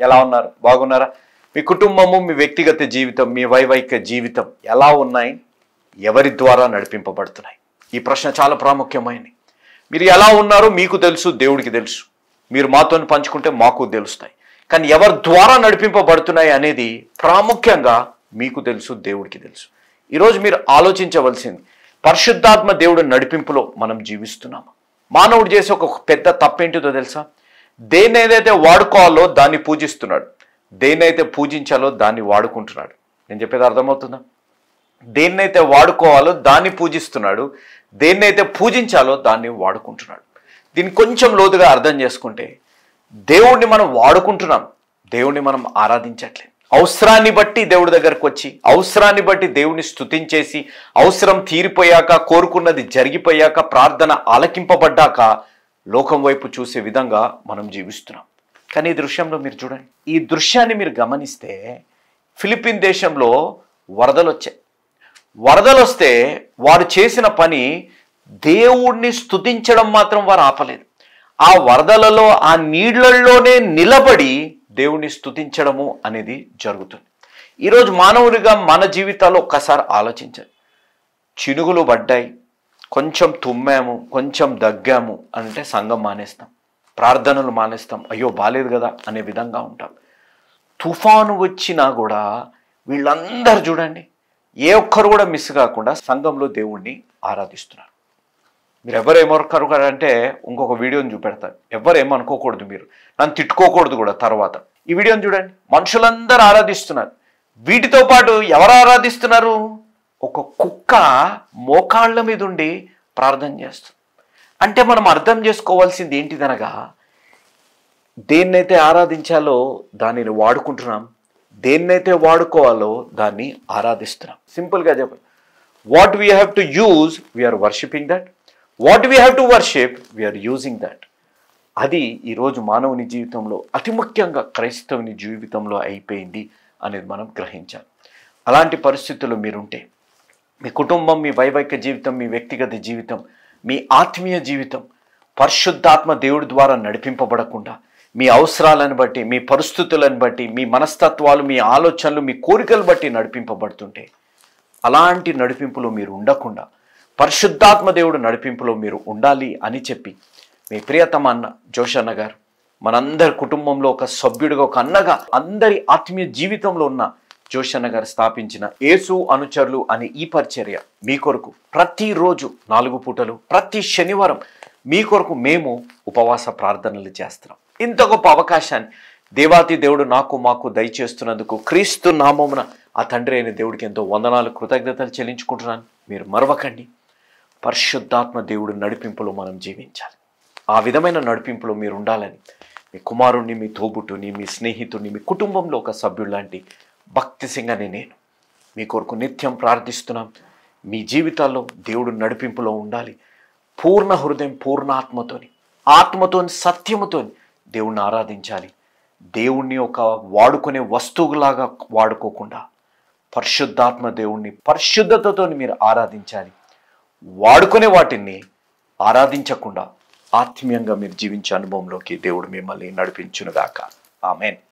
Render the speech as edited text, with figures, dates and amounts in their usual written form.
ఎలా ఉన్నారు? బాగున్నారా? మీ కుటుంబము, మీ వ్యక్తిగత జీవితం, మీ వైవాహిక జీవితం ఎలా ఉన్నాయి? ఎవరి ద్వారా నడిపింపబడుతున్నాయి? ఈ ప్రశ్న చాలా ప్రాముఖ్యమైనది. మీరు ఎలా ఉన్నారో మీకు తెలుసు, దేవుడికి తెలుసు. మీరు మాతో పంచుకుంటే మాకు తెలుస్తాయి. కానీ ఎవరి ద్వారా నడిపింపబడుతున్నాయి అనేది ప్రాముఖ్యంగా మీకు తెలుసు, దేవుడికి తెలుసు. ఈరోజు మీరు ఆలోచించవలసింది, పరిశుద్ధాత్మ దేవుడి నడిపింపులో మనం జీవిస్తున్నాము. మానవుడు చేసే ఒక పెద్ద తప్పేంటిదో తెలుసా? దేన్ని ఏదైతే వాడుకోవాలో దాన్ని పూజిస్తున్నాడు, దేన్నైతే పూజించాలో దాన్ని వాడుకుంటున్నాడు. నేను చెప్పేది అర్థమవుతుందా? దేన్నైతే వాడుకోవాలో దాన్ని పూజిస్తున్నాడు, దేన్నైతే పూజించాలో దాన్ని వాడుకుంటున్నాడు. దీన్ని కొంచెం లోతుగా అర్థం చేసుకుంటే, దేవుణ్ణి మనం వాడుకుంటున్నాం, దేవుణ్ణి మనం ఆరాధించట్లేదు. అవసరాన్ని బట్టి దేవుడి దగ్గరకు వచ్చి, అవసరాన్ని బట్టి దేవుని స్తుతించేసి, అవసరం తీరిపోయాక, కోరుకున్నది జరిగిపోయాక, ప్రార్థన ఆలకింపబడ్డాక లోకం వైపు చూసే విధంగా మనం జీవిస్తున్నాం. కానీ ఈ దృశ్యంలో మీరు చూడండి, ఈ దృశ్యాన్ని మీరు గమనిస్తే ఫిలిప్పీన్ దేశంలో వరదలు వచ్చాయి. వరదలు వస్తే వారు చేసిన పని దేవుణ్ణి స్తుతించడం మాత్రం వారు ఆపలేదు. ఆ వరదలలో, ఆ నీళ్లలోనే నిలబడి దేవుణ్ణి స్తుతించడము అనేది జరుగుతుంది. ఈరోజు మానవుడిగా మన జీవితాల్లో ఒక్కసారి ఆలోచించాలి. చినుగులు పడ్డాయి, కొంచెం తుమ్మాము, కొంచెం దగ్గాము అంటే సంఘం మానేస్తాం, ప్రార్థనలు మానేస్తాం, అయ్యో బాలేదు కదా అనే విధంగా ఉంటాం. తుఫాను వచ్చినా కూడా వీళ్ళందరూ చూడండి, ఏ ఒక్కరు కూడా మిస్ కాకుండా సంఘంలో దేవుణ్ణి ఆరాధిస్తున్నారు. మీరు ఎవరేమనుకోరు అంటే ఇంకొక వీడియోని చూపెడతారు. ఎవరేమనుకోకూడదు, మీరు నన్ను తిట్టుకోకూడదు కూడా. తర్వాత ఈ వీడియోని చూడండి, మనుషులందరూ ఆరాధిస్తున్నారు. వీటితో పాటు ఎవరు ఆరాధిస్తున్నారు? ఒక కుక్క మోకాళ్ళ మీద ఉండి ప్రార్థన చేస్తుంది. అంటే మనం అర్థం చేసుకోవాల్సింది ఏంటిదనగా, దేన్నైతే ఆరాధించాలో దానిని వాడుకుంటున్నాం, దేన్నైతే వాడుకోవాలో దాన్ని ఆరాధిస్తున్నాం. సింపుల్గా చెప్పండి, what we have to use we are worshipping that, what we have to worship we are using that. అది ఈరోజు మానవుని జీవితంలో, అతి ముఖ్యంగా క్రైస్తవుని జీవితంలో అయిపోయింది అనేది మనం గ్రహించాలి. అలాంటి పరిస్థితుల్లో మీరుంటే, మీ కుటుంబం, మీ వైవాహిక జీవితం, మీ వ్యక్తిగత జీవితం, మీ ఆత్మీయ జీవితం పరిశుద్ధాత్మ దేవుడి ద్వారా నడిపింపబడకుండా, మీ అవసరాలను బట్టి, మీ పరిస్థితులను బట్టి, మీ మనస్తత్వాలు, మీ ఆలోచనలు, మీ కోరికలు బట్టి నడిపింపబడుతుంటే, అలాంటి నడిపింపులో మీరు ఉండకుండా పరిశుద్ధాత్మ దేవుడు నడిపింపులో మీరు ఉండాలి అని చెప్పి మీ ప్రియతమ అన్న జోషన్న గారు, మనందరి కుటుంబంలో ఒక సభ్యుడిగా, ఒక అన్నగా, అందరి ఆత్మీయ జీవితంలో ఉన్న జోషన్న గారు స్థాపించిన యేసు అనుచరులు అనే ఈ పరిచర్య మీ కొరకు ప్రతిరోజు 4 పూటలు, ప్రతి శనివారం మీ కొరకు మేము ఉపవాస ప్రార్థనలు చేస్తున్నాం. ఇంత గొప్ప అవకాశాన్ని దేవాతి దేవుడు మాకు దయచేస్తున్నందుకు క్రీస్తు నామమున ఆ తండ్రి అయిన దేవుడికి ఎంతో వందనాలు, కృతజ్ఞతలు చెల్లించుకుంటున్నాను. మీరు మరవకండి, పరిశుద్ధాత్మ దేవుడు నడిపింపులో మనం జీవించాలి. ఆ విధమైన నడిపింపులో మీరు ఉండాలని మీ కుమారుణ్ణి, మీ తోబుట్టుని, మీ స్నేహితుడిని, మీ కుటుంబంలో ఒక సభ్యుడు లాంటి భక్తి సింగని నేను మీ కొరకు నిత్యం ప్రార్థిస్తున్నాం. మీ జీవితాల్లో దేవుడు నడిపింపులో ఉండాలి. పూర్ణ హృదయం, పూర్ణ ఆత్మతోని, సత్యముతోని దేవుణ్ణి ఆరాధించాలి. దేవుణ్ణి ఒక వాడుకునే వస్తువులాగా వాడుకోకుండా పరిశుద్ధాత్మ దేవుణ్ణి పరిశుద్ధతతో మీరు ఆరాధించాలి. వాడుకునే వాటిని ఆరాధించకుండా ఆత్మీయంగా మీరు జీవించే అనుభవంలోకి దేవుడు మిమ్మల్ని నడిపించునుగాక. ఆమేన్.